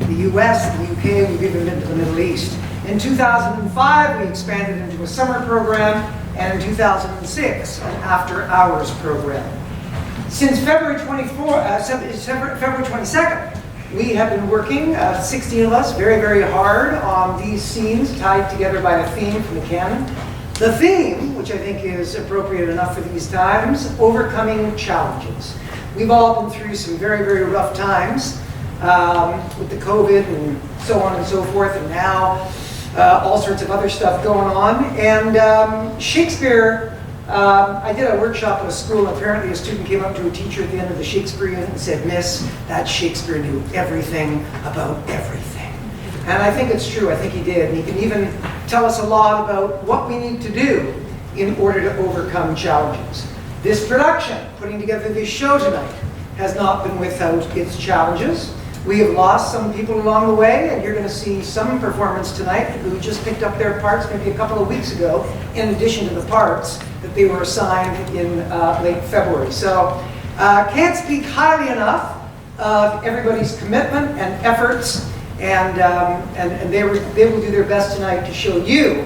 the US, the UK, we've even been to the Middle East. In 2005, we expanded into a summer program, and in 2006, an after-hours program. Since February 22nd, we have been working, 16 of us, very, very hard on these scenes tied together by a theme from the canon. The theme, which I think is appropriate enough for these times, overcoming challenges. We've all been through some very, very rough times with the COVID and so on and so forth, and now all sorts of other stuff going on. And Shakespeare, I did a workshop at a school, and apparently a student came up to a teacher at the end of the Shakespearean and said, "Miss, that Shakespeare knew everything about everything." And I think it's true, I think he did. And he can even tell us a lot about what we need to do in order to overcome challenges. This production, putting together this show tonight, has not been without its challenges. We have lost some people along the way, and you're going to see some performance tonight who just picked up their parts maybe a couple of weeks ago, in addition to the parts that they were assigned in late February. So can't speak highly enough of everybody's commitment and efforts, and they will do their best tonight to show you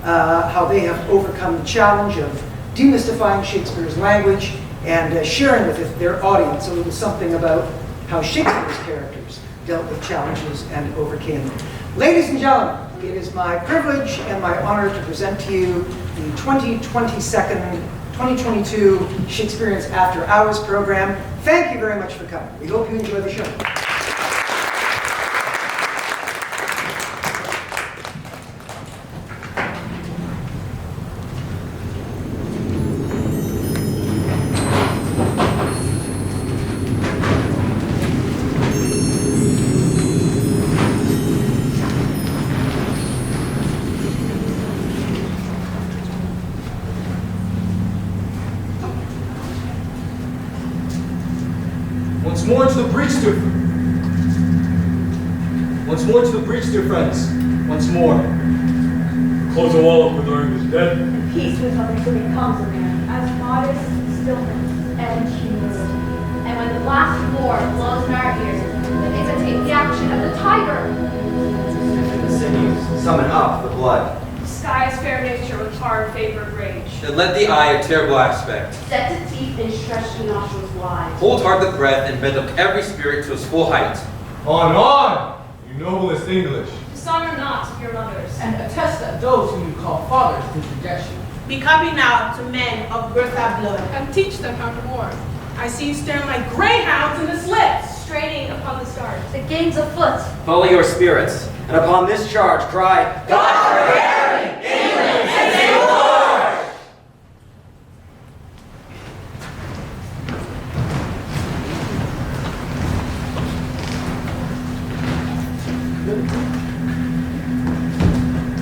how they have overcome the challenge of demystifying Shakespeare's language and sharing with their audience a little something about how Shakespeare's characters dealt with challenges and overcame them. Ladies and gentlemen, it is my privilege and my honor to present to you the 2022 Shakespeareance After Hours program. Thank you very much for coming. We hope you enjoy the show. Once more to the breach, dear friends. Once more. Close the wall up with our English dead. And peace with others so becomes a man, as modest stillness and humility. And when the blast of war blows in our ears, then imitate the action of the tiger. The sinews summon up the blood. Disguise fair nature with hard favored rage. Then let the eye a terrible aspect. Set the teeth and stretch the nostrils wide. Hold hard the breath and bend up every spirit to its full height. On, you noblest English. Dishonor not your mothers. And attest that those whom you call fathers to tradition. Be coming now to men of birth and blood. And teach them how to mourn. I see you staring like greyhounds in the slits. Straining upon the stars. The game's afoot. Follow your spirits, and upon this charge cry, God for Harry, England, and the Lord!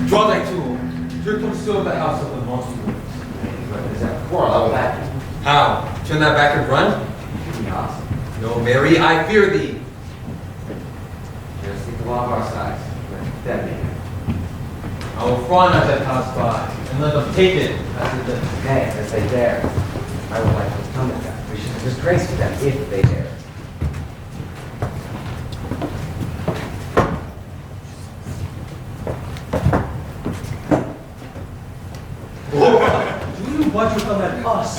Draw thy tool. Here comes still the house of the monster. Is that quarrel? I will back you. How? Turn that back and run? Not. No, Mary, I fear thee. Just keep the law of our sides. That me. I will frown as I pass by, and let them take it as it does. Nay, as they dare. I would like to come with them. We should have disgrace to them if they dare. Do you bite your thumb at us,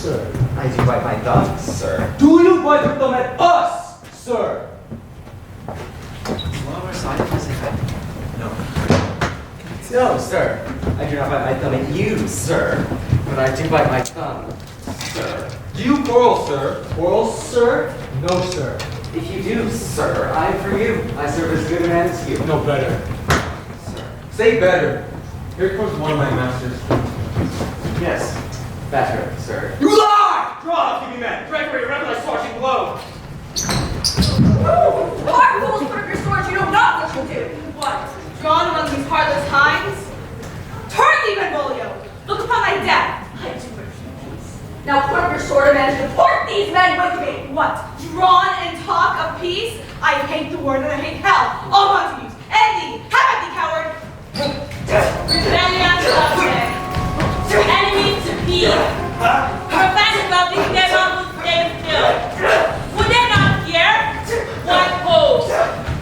sir? I do bite my thumb, sir. Do you bite your thumb at us, sir? Law of our side, no. No, sir. I do not bite my thumb at you, sir. But I do bite my thumb, sir. Do you quarrel, sir? Quarrel, sir? No, sir. If you do, sir, I am for you. I serve as good a man as you. No better. Sir. Say better. Here comes one of my masters. Yes, better, sir. You lie! Draw, give me men. Gregory, remember thy scorching blow. Hard fools, put up your swords, you know not what you do. What? Drawn among these heartless hinds? Turn thee, Benvolio! Look upon thy death! I do refuse. Now put up your sword and manage to port these men with me! What? Drawn and talk of peace? I hate the word and I hate hell. All want to use. End thee! Have at thee, coward! Rebellion to enemy to peace. Revenge about these dead on whose day still. Would they not hear? What host?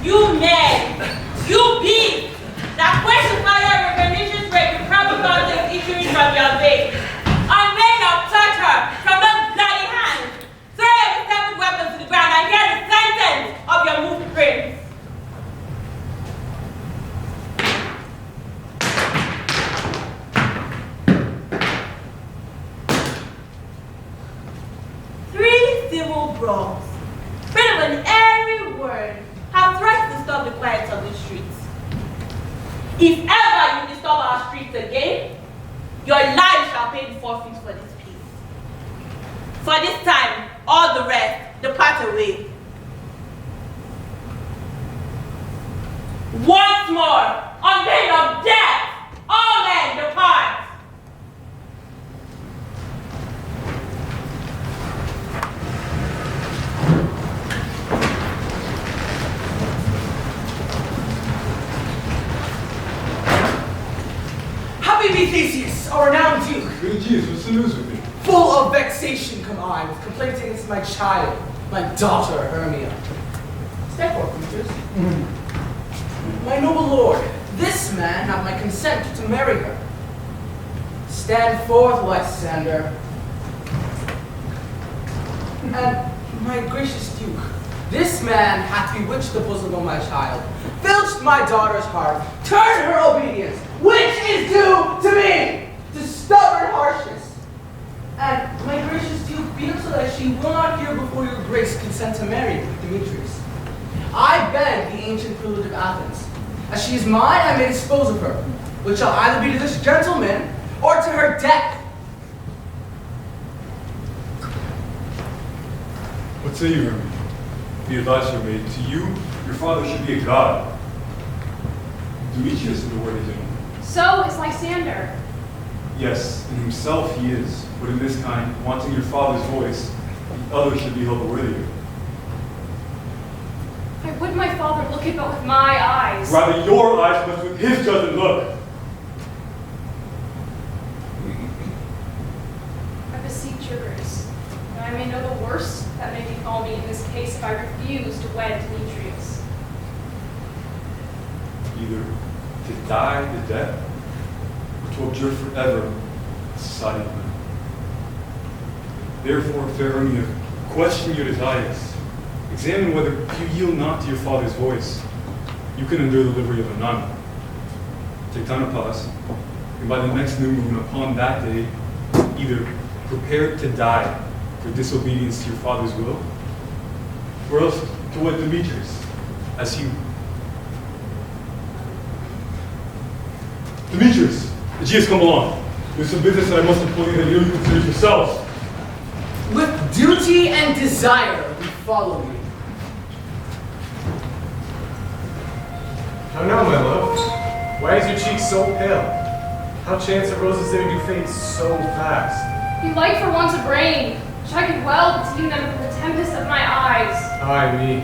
You men! wrongs. Written in every word, have threats to stop the quiet of the streets. If ever you disturb our streets again, your life shall pay the forfeit for this peace. For this time, all the rest depart away. Once more, on pain of death, all men depart. Happy be Theseus, our renowned Duke. Good news, what's the news with me? Full of vexation come I, with complaints against my child, my daughter Hermia. Step forth, creatures. My noble lord, this man hath my consent to marry her. Stand forth, Lysander. And my gracious Duke, this man hath bewitched the bosom of my child, filched my daughter's heart, turned her obedience, which is due to me, to stubborn harshness. And my gracious Duke, be it so that she will not hear before your grace consent to marry with Demetrius. I beg the ancient privilege of Athens. As she is mine, I may dispose of her, which shall either be to this gentleman or to her death. What say you, Hermia? The advice you made to you, your father should be a god. Demetrius is the worthy gentleman. So is Lysander. Yes, in himself he is, but in this kind, wanting your father's voice, the other should be held the worthier. I would my father look it but with my eyes. Rather your eyes must with his judgment look. I beseech your grace, that I may know the worst that may befall me in this case if I refuse to wed Demetrius. Either to die the death, or to abjure forever the society of men. Therefore, fair Hermia, question your desires. Examine whether if you yield not to your father's voice, you can endure the livery of a nun. Take time to pause, and by the next new moon upon that day, either prepare to die for disobedience to your father's will, or else to wed Demetrius, as he... Demetrius, Aegeus, come along. There's some business that I must employ that you consider yourselves. With duty and desire, we follow you. How now, my love? Why is your cheek so pale? How chance it roses there do fade so fast? You like for want of rain, which I could well deem them from the tempest of my eyes. Ay me,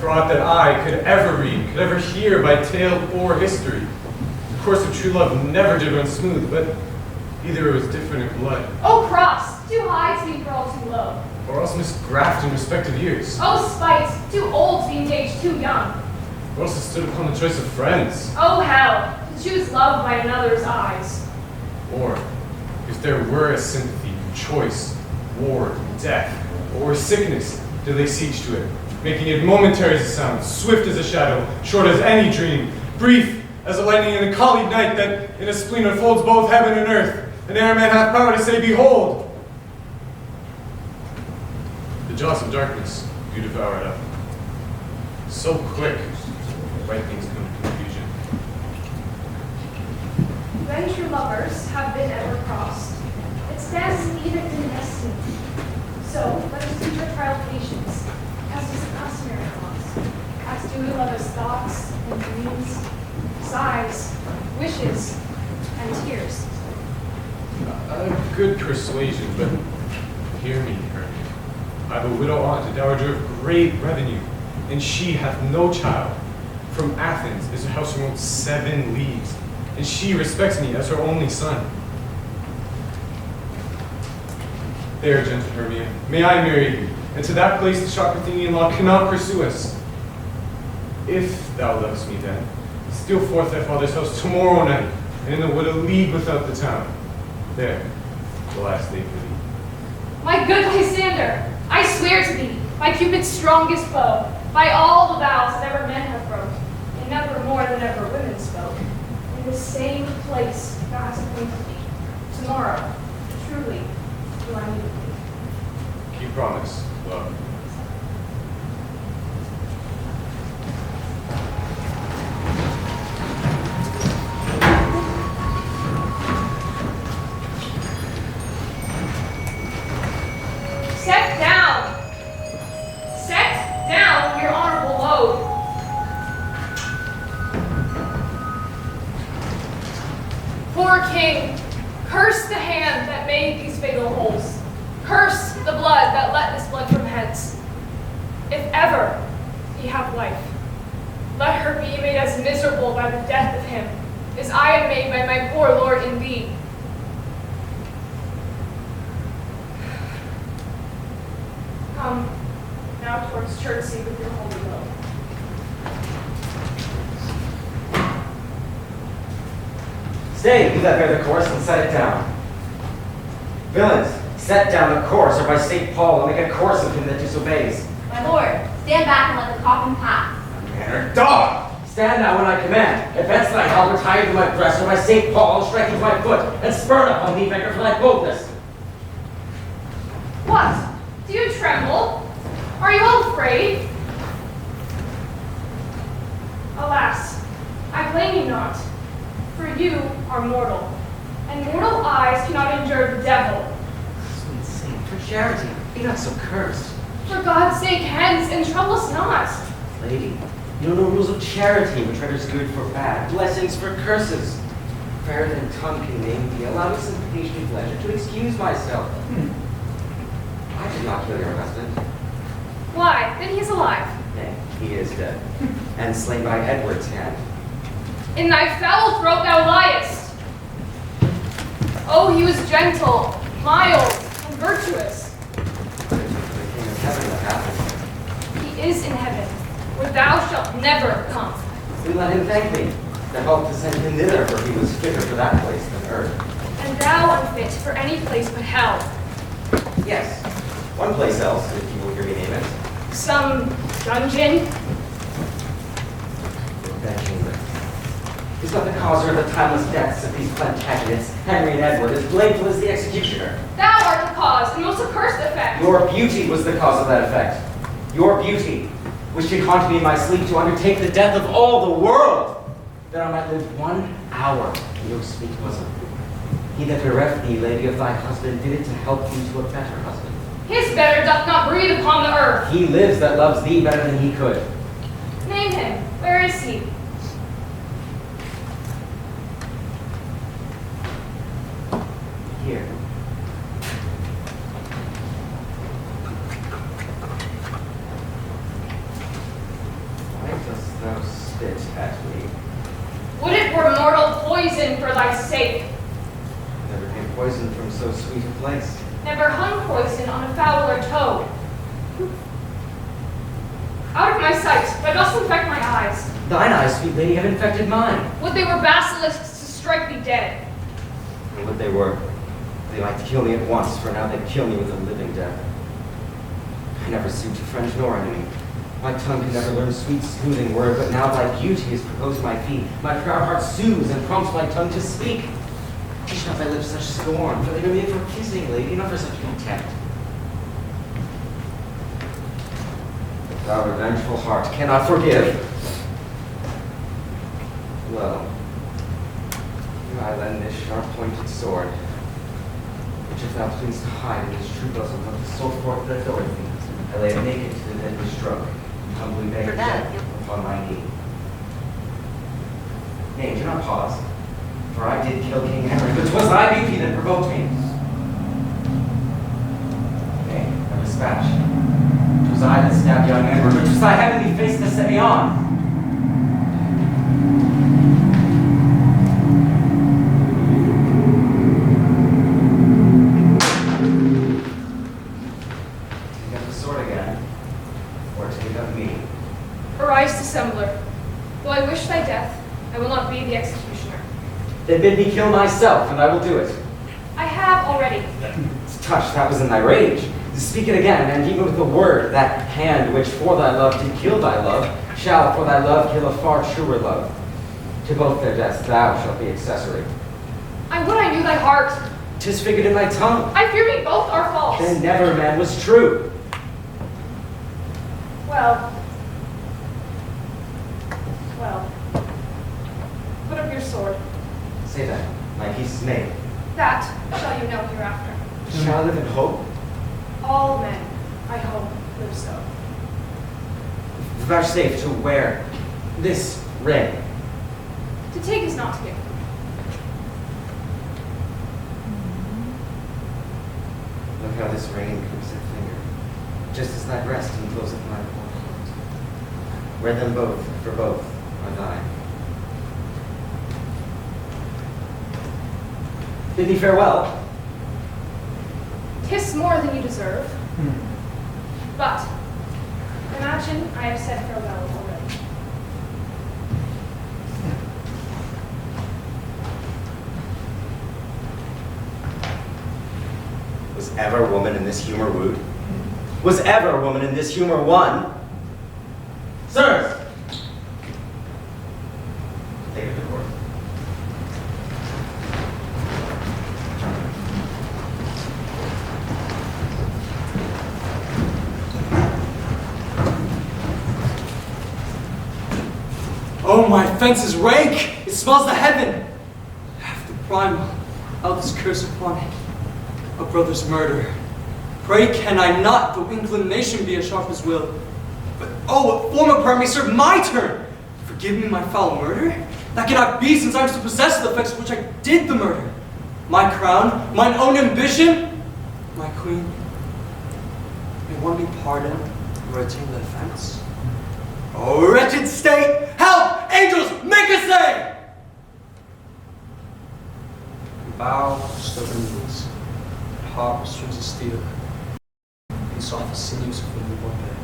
for aught that I could ever read, could ever hear by tale or history. The course of true love never did run smooth, but either it was different in blood, Oh, cross, too high to be all too low. or else misgraft in respective years, Oh, spite, too old to be engaged too young. or else it stood upon the choice of friends. Oh, hell, to choose love by another's eyes. Or, if there were a sympathy, choice, war, death, or sickness, do lay siege to it, making it momentary as a sound, swift as a shadow, short as any dream, brief as a lightning in a collied night that in a spleen unfolds both heaven and earth, and ere man hath power to say, behold! The jaws of darkness do devour it up. So quick, right things come to confusion. When true lovers have been ever crossed, it stands as an edict in destiny. So let us teach our trial patience, as is a customary clause, as do the lover's thoughts and dreams, sighs, wishes, and tears. A good persuasion, but hear me, Hermia. I've a widow aunt, a dowager of great revenue, and she hath no child. From Athens is her house remote 7 leagues, and she respects me as her only son. There, gentle Hermia, may I marry you, and to that place the sharp Athenian law cannot pursue us. If thou lovest me then, steal forth thy father's house tomorrow night, and in the wood a league without the town. There, the last day for thee. My good Lysander, I swear to thee, by Cupid's strongest bow, by all the vows that ever men have broke, and never more than ever women spoke, in the same place thou hast appointed thee. Tomorrow, truly, will I meet thee. Keep promise, love. Lord King, curse the hand that made these fatal holes. Curse the blood that let this blood from hence. If ever he have life, let her be made as miserable by the death of him as I am made by my poor Lord in thee. Come now towards Chertsey with your holy will. Stay, you that bear the course, and set it down. Villains, set down the course, or by St. Paul will make a course of him that disobeys. My lord, stand back and let the coffin pass. Manner dog! Stand now when I command. Advance thy helmet higher to my breast, or by St. Paul I'll strike with my foot, and spurn upon thee, beggar, for thy boldness. What? Do you tremble? Are you all afraid? Alas, I blame you not, for you are mortal, and mortal eyes cannot endure the devil. Sweet saint, for charity, be not so cursed. For God's sake, hence, and trouble us not. Lady, you know no rules of charity, which renders good for bad, blessings for curses. Fairer than tongue can name thee, allow me some patient pleasure to excuse myself. I did not kill your husband. Why? Then he is alive. Nay, he is dead, and slain by Edward's hand. In thy foul throat thou liest. Oh, he was gentle, mild, and virtuous. But it was the King of Heaven that happened. He is in heaven, where thou shalt never come. We let him thank me, that helped to send him thither, for he was fitter for that place than earth. And thou unfit for any place but hell. Yes, one place else, if you will hear me name it. Some dungeon. That chamber. Is not the causer of the timeless deaths of these Plantagenets, Henry and Edward, as blameful as the executioner. Thou art the cause, and most accursed effect. Your beauty was the cause of that effect. Your beauty, which did haunt me in my sleep to undertake the death of all the world, that I might live 1 hour in your sweet bosom. He that bereft thee, lady, of thy husband, did it to help thee to a better husband. His better doth not breathe upon the earth. He lives that loves thee better than he could. Name him. Where is he? Here. Why dost thou spit at me? Would it were mortal poison for thy sake. Never came poison from so sweet a place. Never hung poison on a fowler toad. Out of my sight, thou dost infect my eyes. Thine eyes, sweet lady, have infected mine. Would they were basilisks to strike me dead. And what they were, they might kill me at once, for now they kill me with a living death. I never sued to friend nor enemy. My tongue can never learn sweet, smoothing word, but now thy beauty is proposed my feet. My proud heart soothes and prompts my tongue to speak. Teach not thy lips such scorn, for they are made for kissing, lady, not for such contempt. But thou revengeful heart cannot forgive. Well, here I lend this sharp-pointed sword, which if thou please to hide in this true bosom of the soul forth that adoreth thee, I lay it naked to the deadly stroke, and humbly beg For that, death upon my knee. Nay, do not pause, for I did kill King Henry, but 'twas thy beauty that provoked me. Nay, a dispatch. 'Twas I that stabbed young Edward, but 'twas thy heavenly face that set me on. Take up the sword again, or take up me. Arise, dissembler. Though I wish thy death, I will not be the executioner. Then bid me kill myself, and I will do it. I have already. Tush, that was in thy rage. Speak it again, and even with the word, that hand which for thy love did kill thy love, shall for thy love kill a far truer love. To both their deaths thou shalt be accessory. I would I knew thy heart. 'Tis figured in thy tongue. I fear me both are false. Then never man was true. Well. Well. Put up your sword. Say that, my peace is made. That shall you know hereafter. Shall I live in hope? All men, I hope, live so. Vouchsafe to wear this ring. To take is not to give. Look how this ring curves that finger, just as thy breast encloseth my poor heart. Wear them both, for both are thine. Bid thee farewell. 'Tis more than you deserve. But imagine I have said farewell already. Was ever woman in this humor wooed? Was ever woman in this humor won? Sirs! Take it to court. Oh, my offense is rank! It smells to heaven! Half the primal, eldest curse upon it. A brother's murder. Pray can I not, though inclination be as sharp as will. But oh, what form of prayer may serve my turn! Forgive me my foul murder? That cannot be, since I am still possessed of the effects of which I did the murder. My crown, mine own ambition, my queen. May one be pardoned or attain the offense? Oh, wretched state! Help! Angels, make us sing! Bow, stubborn knees, harp, strings of steel, and soft sinews of the newborn day.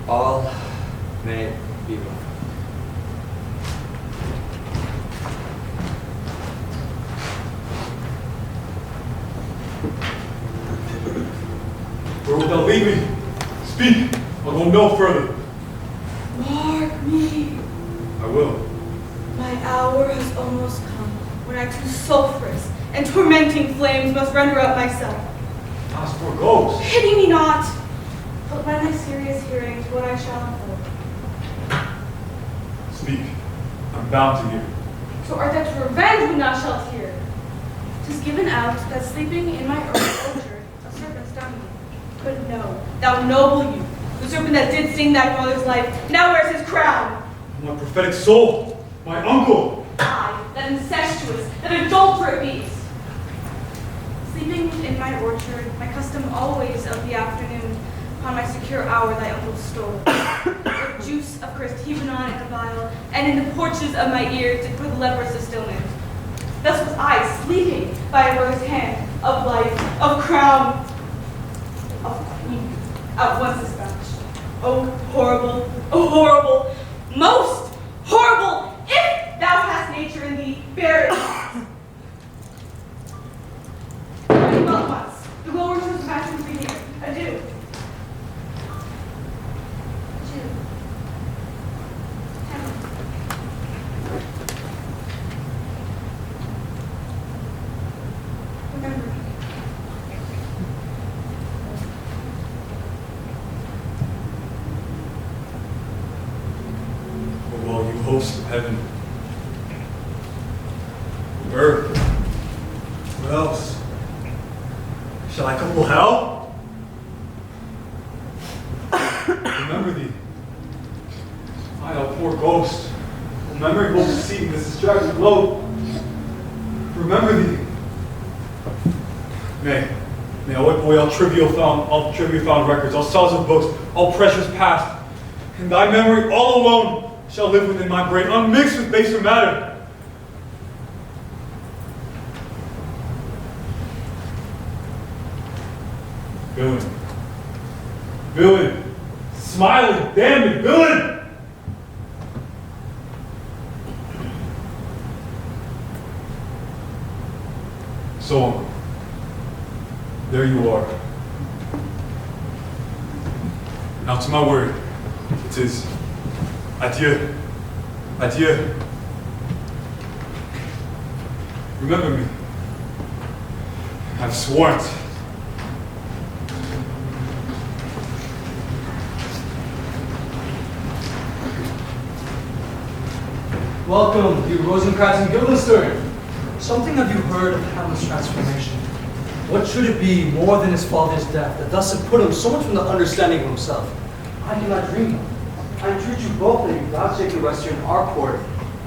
All may be well. Where wilt thou lead me? Speak, I'll go no further. Mark me. I will. My hour has almost come when I to sulphurous and tormenting flames must render up myself. As for ghosts. Pity me not, but lend thy serious hearing to what I shall unfold. Speak, I'm bound to hear. So art thou to revenge when thou shalt hear? 'Tis given out that sleeping in my orchard a serpent stung me. But no, thou noble youth, the serpent that did sting thy father's life, now wears his crown. My prophetic soul, my uncle. I, that incestuous, that adulterate beast. Sleeping in my orchard, my custom always of the afternoon, upon my secure hour thy uncle stole. The juice of cursed Huguenot in the vial, and in the porches of my ears did put the leprous to stillness. Thus was I sleeping by a brother's hand, of life, of crown, of queen, at once dispatched. Oh horrible, most horrible, if thou hast nature in thee, bear it not. Well at once, the well-wishers of matches be here. Adieu. Adieu. Remember me. O all you hosts of heaven, earth, what else? Shall I couple hell? Remember thee. I, a poor ghost, will memory hold the seat in this distracted globe. Remember thee. May I wipe away all trivial found records, all stars of books, all precious past, and thy memory all alone shall live within my brain, unmixed with baser matter. Villain, smiling, damn it, villain! So, there you are. Now to my word, it is adieu, adieu. Remember me. I've sworn it. Welcome, you Rosencrantz and Guildenstern. Something have you heard of Hamlet's transformation? What should it be more than his father's death that thus have put him so much from the understanding of himself? I do not dream of. I entreat you both that you vouchsafe the Western our court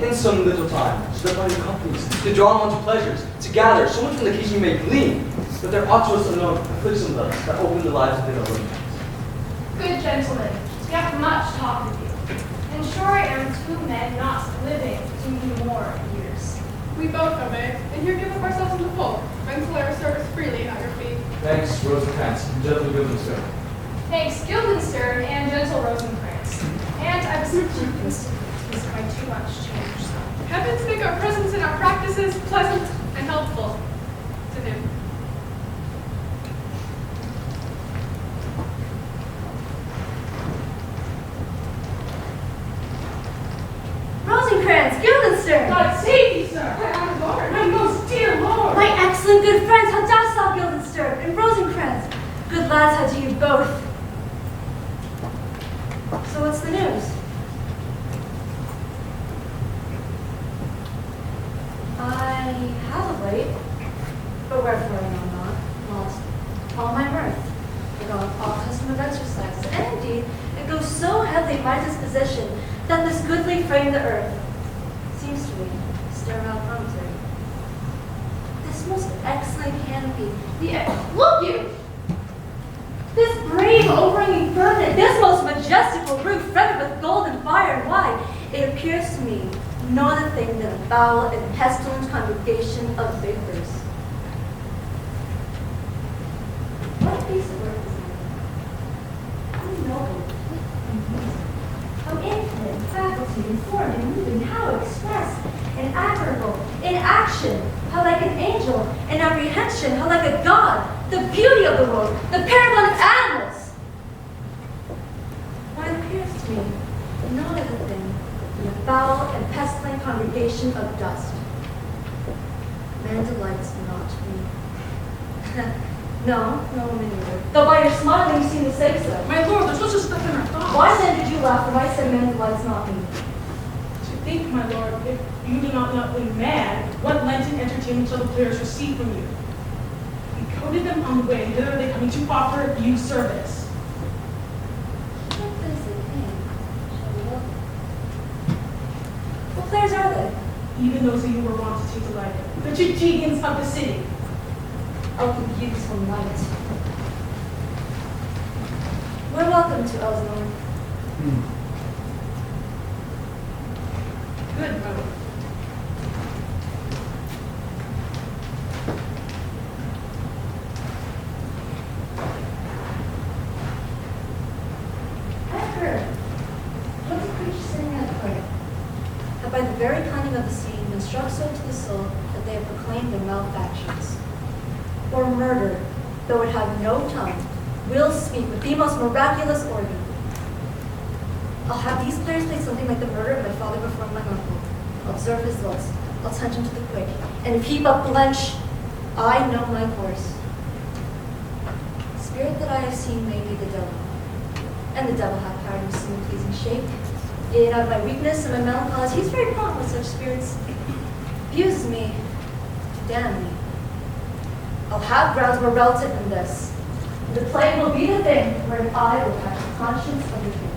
in some little time, so that by your companies, to draw on to pleasures, to gather so much from the occasion you may glean, that there ought to us unknown affliction thus that open the lives within our limits. Good gentlemen, we have much talk with you. And sure I am two men not living to be more years. We both obey, and here give up ourselves in the full. Rental our service freely at your feet. Thanks, Rosencrantz, and gentle Guildenstern. Thanks, Guildenstern and gentle Rosencrantz. And I beseech you instantly to visit my too much changed son. Heavens make our presence and our practices pleasant and helpful to him. Rosencrantz, Guildenstern! God save you, sir! My lord, my most dear lord! My excellent good friends, how docile Guildenstern and Rosencrantz! Good lads, how do you both? So what's the news? I have of late, but wherefore I know not, lost all my mirth, forgot all custom of exercise, and indeed, it goes so heavily in my disposition that this goodly frame the earth seems to me sterile promontory. This most excellent canopy, look you! This brave, overhanging firmament, this most majestical roof, fretted with gold and fire and wide, it appears to me no other thing than a foul and pestilent congregation of vapors. What a piece of work is it? How noble, and beautiful, how infinite in faculty, in form, in moving, how express, in admirable, in action, how like an angel, in apprehension, how like a god, the beauty of the world, the paragon of animals. Why it appears to me no other thing than a foul and pestilent congregation of dust. Man delights not me. No, me neither. Though by your smiling you seem to say so. My lord, there's no such stuff in our thoughts. Why then did you laugh when I said man delights not me? To think, my lord, if you do not know in man, what Lenten entertainment shall the players receive from you? We coated them on the way, and thither they coming to offer you service. What is it, man? Shall we look? What players are they? Even those who you were wont to take delight in. The Chichigans of the city. Elfin beauties from light. We're welcome to Elsinore. Good, my lord. I've heard, what's the creature sitting at the plate? That by the very cunning of the scene, been struck so to the soul that they have proclaimed their malefactions. Or murder, though it have no tongue, will speak with the most miraculous organ. I'll have these players play something like the murder of my father before my uncle. I'll observe his looks, I'll touch him to the quick, and if he but blench, I know my course. The spirit that I have seen may be the devil, and the devil hath power to assume a pleasing shape. Yet out of my weakness and my melancholy, he's very prompt with such spirits. Abuses me, to damn me. I'll have grounds more relative than this. The play will be the thing wherein I will catch the conscience of the king.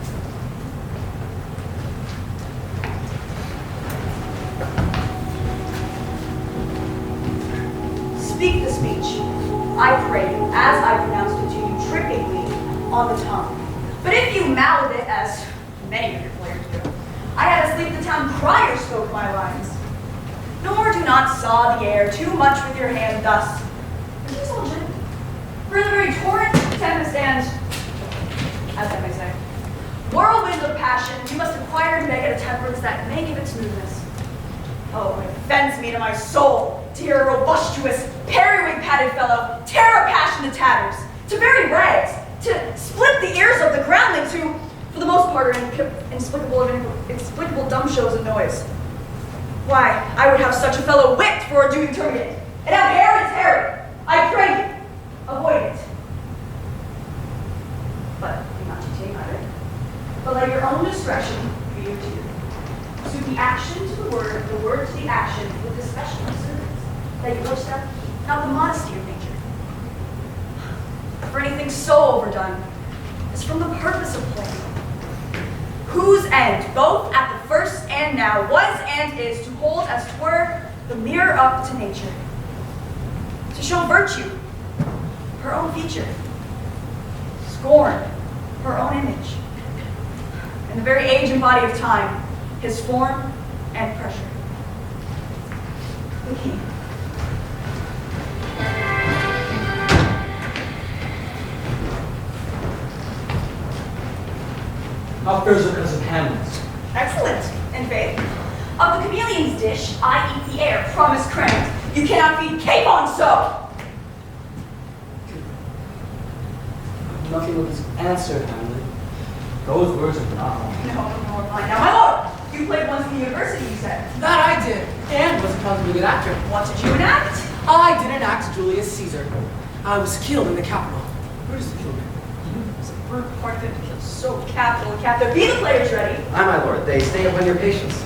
Speak the speech, I pray you, as I pronounced it to you, trippingly on the tongue. But if you mouth it, as many of your players do, I had asleep the town crier spoke my lines. Nor do not saw the air too much with your hand thus. But use all gentle. For the very torrent, tempest, and, as I may say, whirlwind of passion, you must acquire and make it a temperance that may give it smoothness. Oh, it offends me to my soul, dear, robustious, periwig padded fellow, tear a passion to tatters, to very rags, to split the ears of the groundlings who, for the most part, are inexplicable dumb shows of noise. Why, I would have such a fellow whipped for a duty terminate, and have hair its hair. I pray you, avoid it. But do not you take either, but let your own discretion be your due. Suit the action to the word to the action, with the special observance that you wish them, not the modesty of nature. For anything so overdone is from the purpose of playing, whose end, both at the first and now, was and is, to hold as 'twere the mirror up to nature, to show virtue, her own feature, scorn, her own image, in the very age and body of time, his form and pressure. The king. How fares your cousin Hamlet's? Excellent, in faith. Of the chameleon's dish, I eat the air, promise cramped. You cannot feed capon so! Nothing of his answer, Hamlet. Those words are not mine. No, mine. Now, my lord, you played once in the university, you said. That I did, and was a consummate good actor. What did you enact? I did enact Julius Caesar. I was killed in the Capitol. Where does the killer? Part of it feels so capital, Captain. Be the players ready. Aye, my lord, they stay upon your patience.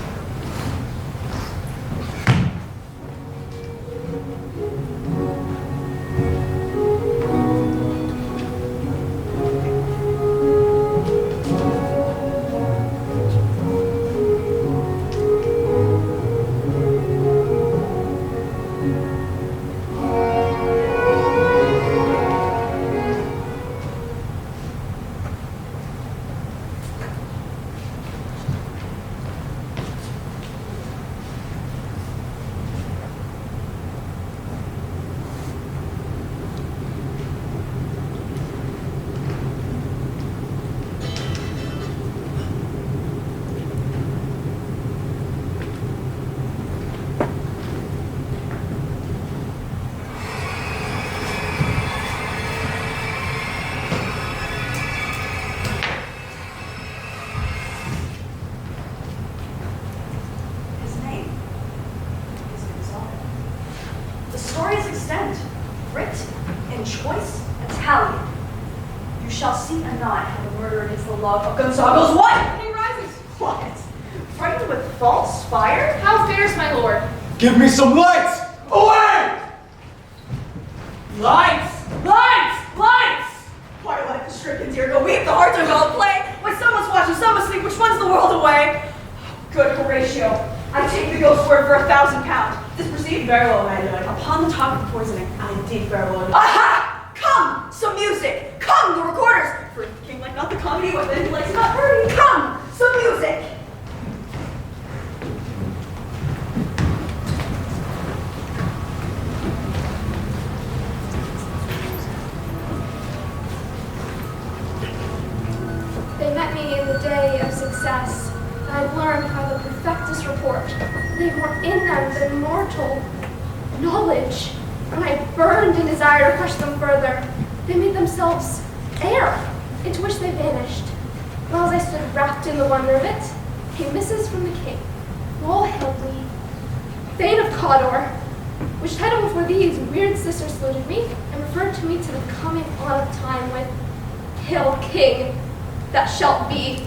Gonzago's wife! He rises. What? Frightened with false fire? How fares my lord? Give me some lights! Away! Lights! Lights! Lights! Why let the stricken deer go weep, the hearts are well play? Why someone's watching, some asleep, which one's the world away? Good Horatio, I take the ghost's word for £1,000. This proceed very well, my lord. Upon the top of poisoning, I indeed very well. Aha! Come! Some music! Come, the recorders! For if the king like not the comedy, what then he likes not birdie. Come! Some music! They met me in the day of success. I've learned how to perfect this report. They've more in them than mortal knowledge. When I burned in desire to push them further, they made themselves air, into which they vanished. While as I stood wrapped in the wonder of it, came misses from the king, who all hailed me, Thane of Cawdor, which title before these weird sisters saluted me, and referred to me to the coming on of time with, Hail King, that shalt be.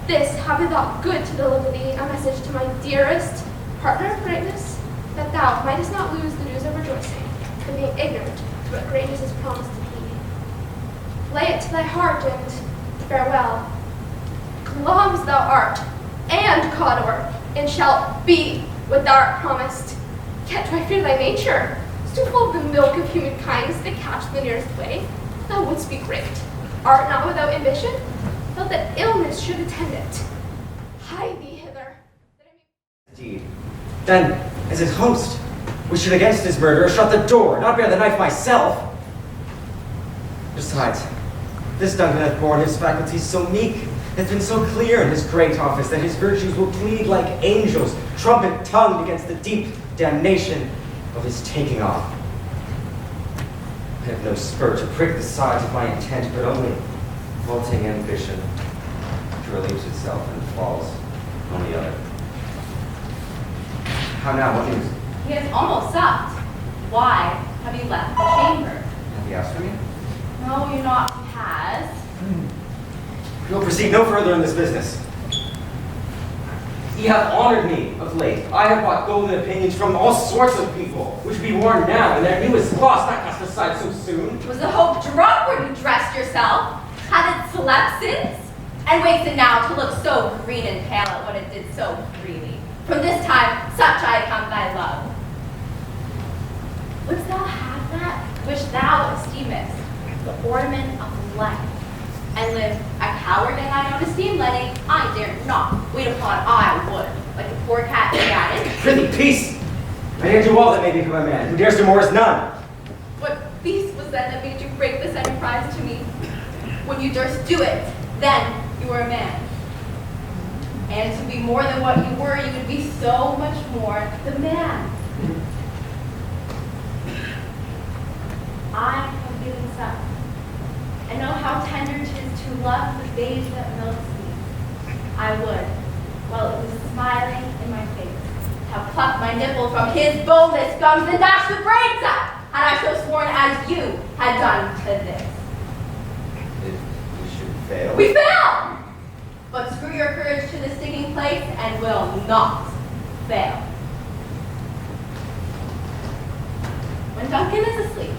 This have I thought good to deliver thee, a message to my dearest partner of greatness, that thou mightest not lose the news of rejoicing, and being ignorant to what greatness is promised to be. Lay it to thy heart, and farewell. Glamis thou art, and Cawdor, and shalt be what thou art promised. Yet do I fear thy nature, too full of the milk of human kindness that catch the nearest way. Thou wouldst be great, art not without ambition, felt that illness should attend it. Hie thee hither. Indeed. Then, as his host, we should against his murderer shut the door, not bear the knife myself. Besides, this Duncan hath borne his faculties so meek, hath been so clear in his great office, that his virtues will plead like angels, trumpet-tongued against the deep damnation of his taking off. I have no spur to prick the sides of my intent, but only vaulting ambition, which relieves itself and falls on the other. How now, what news? He has almost supped. Why have you left the chamber? Have you asked for me? No, you not has. We will proceed no further in this business. Ye have honored me of late. I have bought golden opinions from all sorts of people, which be worn now, and their newest gloss not cast aside so soon. Was the hope drunk when you dressed yourself? Had it slept since? and wasted now to look so green and pale at what it did so freely. From this time, such I count thy love. Wouldst thou have that which thou esteemest, the ornament of life, and live a coward in thine own esteem, letting I dare not wait upon I would, like the poor cat he added. Prithee, peace! I dare do all that may be for a man. Who dares do more is none. What beast was that made you break this enterprise to me? When you durst do it, then you were a man. And to be more than what you were, you would be so much more the man. I have given some. I know how tender it is to love the babes that milks me. I would, while it was smiling in my face, have plucked my nipple from his boneless gums and dashed the brains out, had I so sworn as you had done to this. If we should fail. We fail! But screw your courage to the sticking place and will not fail. When Duncan is asleep,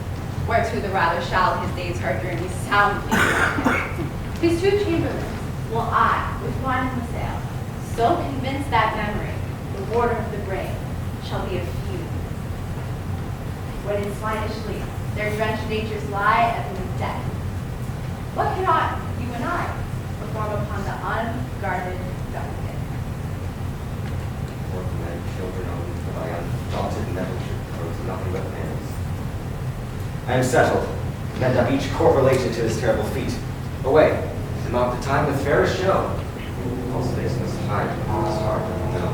whereto the rather shall his days hard journey soundly his two chamberlains will I, with wine in the sail, so convince that memory, the water of the brain, shall be a few. When in swinish sleep, their drenched natures lie as in death. What cannot you and I perform upon the unguarded Duncan? Work men, children only, but I undaunted never should pose nothing but manners. I am settled, and of each corp related to this terrible feat. Away, to mock the time with fairest show. False face must hide upon his heart, no.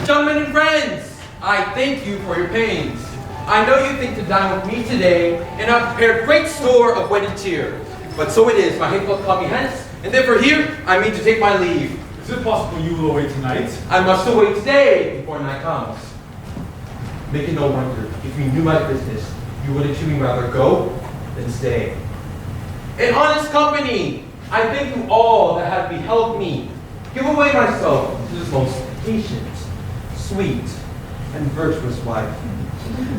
Gentlemen and friends, I thank you for your pains. I know you think to dine with me today, and I've prepared great store of wedded cheer. But so it is, my hateful call me hence, and therefore here I mean to take my leave. Is it possible you will away tonight? I must away today before night comes. Make it no wonder, if you knew my business, you would to me rather go than stay. In honest company, I thank you all that have beheld me give away myself to this most patient, sweet, and virtuous wife.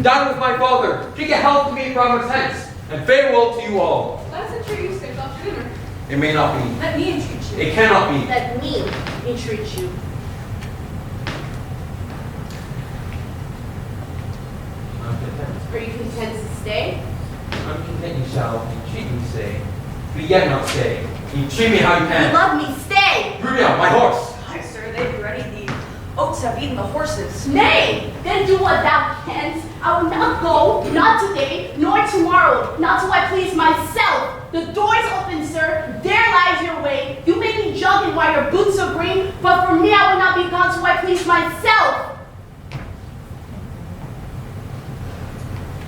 Dine with my father, drink a health to me from hence, and farewell to you all. Let's entreat you skipped off dinner. It may not be. Let me entreat you. It cannot be. Let me entreat you. I'm content. Are you content to stay? I'm content you shall entreat me stay. But yet not stay. You treat me how you You can. love me, stay! Bring me out, my horse. Hi, sir, they've ready. The oats have eaten the horses. Nay, then do what thou canst. I will not go, not today, nor tomorrow, not till I please myself. The door's open, sir. There lies your way. You may be jogging while your boots are green, but for me I will not be gone till I please myself.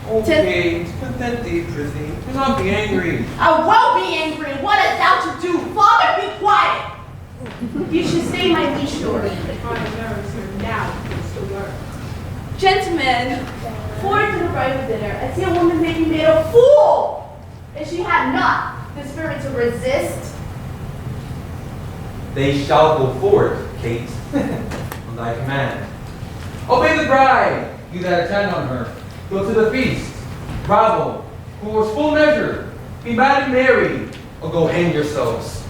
Okay, content thee, prithee. Do not be angry. I won't be angry. What hast thou to do? Father, be quiet. You should stay my leash door. My nerves are now against the work. Gentlemen, before to the bridal dinner, I see a woman may be made a fool if she had not the spirit to resist. They shall go forward, Kate, on thy command. Obey the bride, you that attend on her. Go to the feast. Bravo, course full measure. Be mad and merry, or go hang yourselves.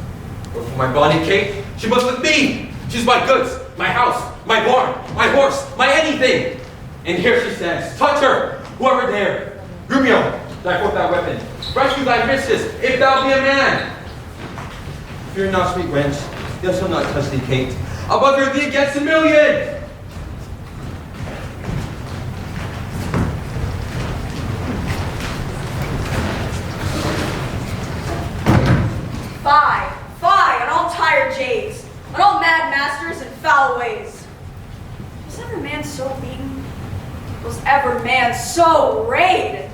But for my body, Kate, she must with me. She's my goods, my house, my barn, my horse, my anything. And here she stands. Touch her, whoever dare. Grumio, thy forth thy weapon. Rescue thy mistress, if thou be a man. Fear not, sweet wench. Thou shalt not touch thee, Kate. I'll bugger thee against a million. Fie, on all tired jades, on all mad masters and foul ways. Was ever man so beaten? Was ever man so rayed?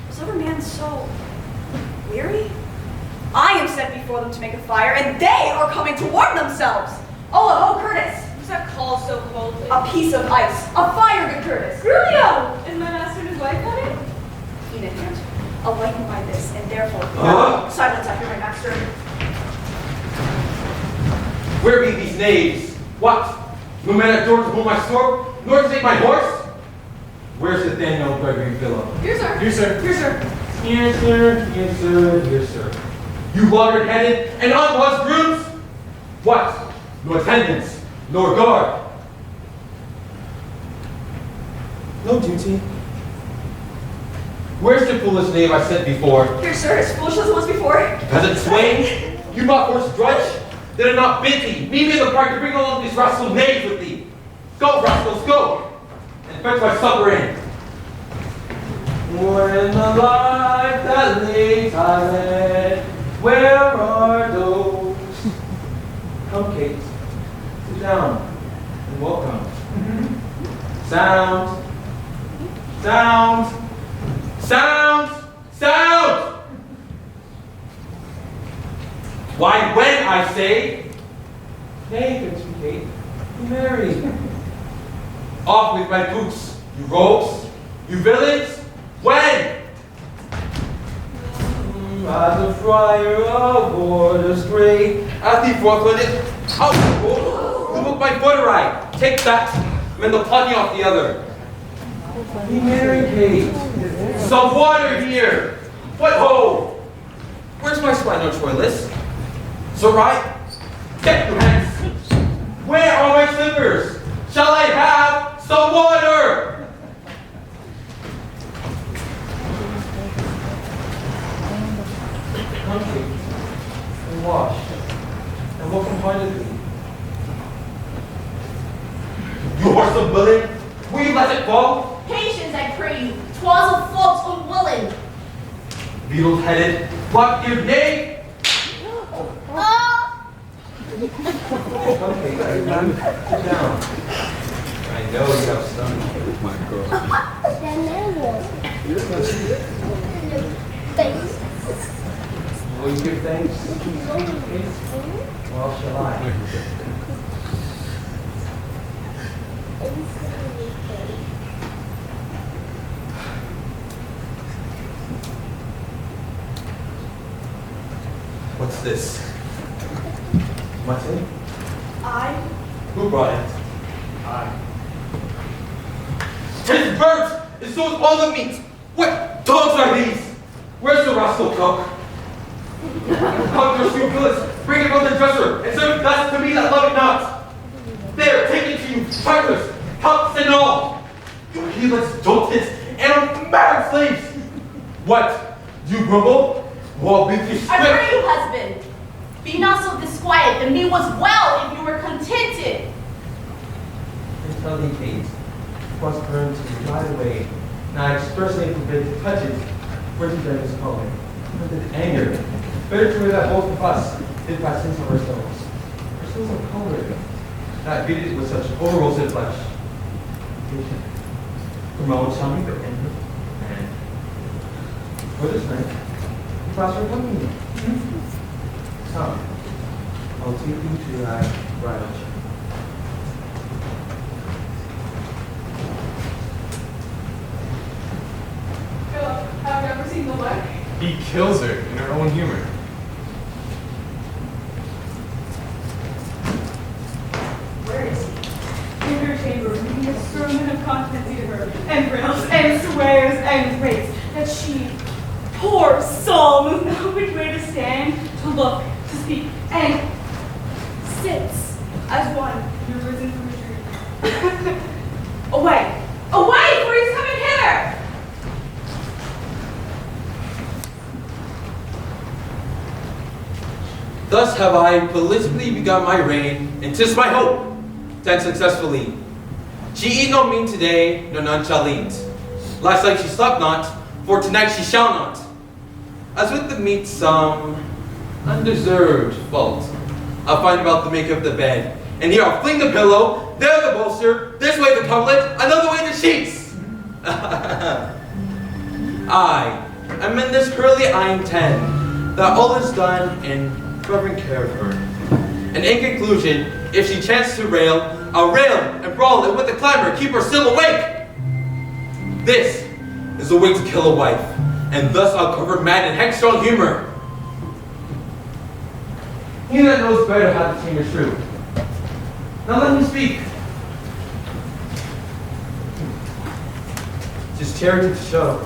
Was ever man so weary? I am set before them to make a fire, and they are coming to warm themselves. Oh, Curtis! Who's that call so coldly? A piece of ice, a fire, good Curtis. Julio! Is my master and his wife coming? Keen at hand, enlightened by this, and therefore silence after my master. Where be these knaves? What? No man at door to hold my sword, nor to take my horse? Where's Nathaniel Gregory Phillip? Here, sir. Here, sir. Here, sir. Yes, sir. Yes, sir. Yes, sir. You logger-headed and unwashed grooms? What? No attendance, nor guard. No duty. Where's the foolish knave I said before? Here, sir. As foolish as it was before. Peasant swain? You bought horse drudge? Did it not bid thee? Meet me in the park to bring along these rascal knaves with thee. Go, rascals, go! And fetch my supper in. When the life that late I led, where are those? Come, Kate, sit down and welcome. Sound, sound, sound, sound! Why, when I say, nay, good sweet Kate, be merry. Off with my boots, you rogues, you villains, when? As a friar of orders great, at the forefront, out, you look my foot right, take that, and the plugging off the other. Be merry, Kate, some water here, what ho? Where's my spinal toilet? So right, get your hands. Where are my slippers? Shall I have some water? Come, Kate, and wash, and welcome heartedly. You horse of villain, will you let it fall? Patience, I pray you. 'Twas a fault unwilling. Beetle-headed, black-eared knave. Okay, sit down. I know you have stomach. My girl. Will you give thanks? Well, shall I? What's this? Mutton? I. Who brought it? I. It's burnt! And so is all the meat! What dogs are these? Where's the rascal cook? Come, your scrupulous, bring it from the dresser, and serve thus to me that love it not! There, take it to you, partners, helps and all! You heedless, jolted, and unmarried slaves! What? Do you grumble? Well, be I pray you, husband. Be not so disquiet. The meat was well if you were contented. And tell thee, Kate, was burned to dry away, and I expressly forbid to touch it, for to them is calling. With anger, better to that both of us did pass into ourselves. Our souls are colored, that beat with such over-roasted flesh. From my own tummy, but anger, and for this night, the class are coming. Come, I'll take you to thy bridal chamber. Philip, have you ever seen the look? He kills her in her own humor. Where is he? In her chamber, reading a sermon of constancy to her, and rails, and swears, and rates, that she, poor soul, knows not which way to stand, to look, to speak, and sits as one who risen from his dream. Away! Away, for he's coming hither! Thus have I politically begun my reign, and 'tis my hope to end successfully. She eat no meat today, nor none shall eat. Last night she slept not, for tonight she shall not. As with the meat some undeserved fault, I'll find about the make of the bed, and here I'll fling the pillow, there the bolster, this way the coverlet, another way the sheets. I in this hurly I intend that all is done in reverent care of her. And in conclusion, if she chance to rail, I'll rail and brawl and with the clamor keep her still awake. This is the way to kill a wife, and thus I'll cover mad and headstrong humor. He that knows better how to tame is true. Now let me speak. 'Tis charity to show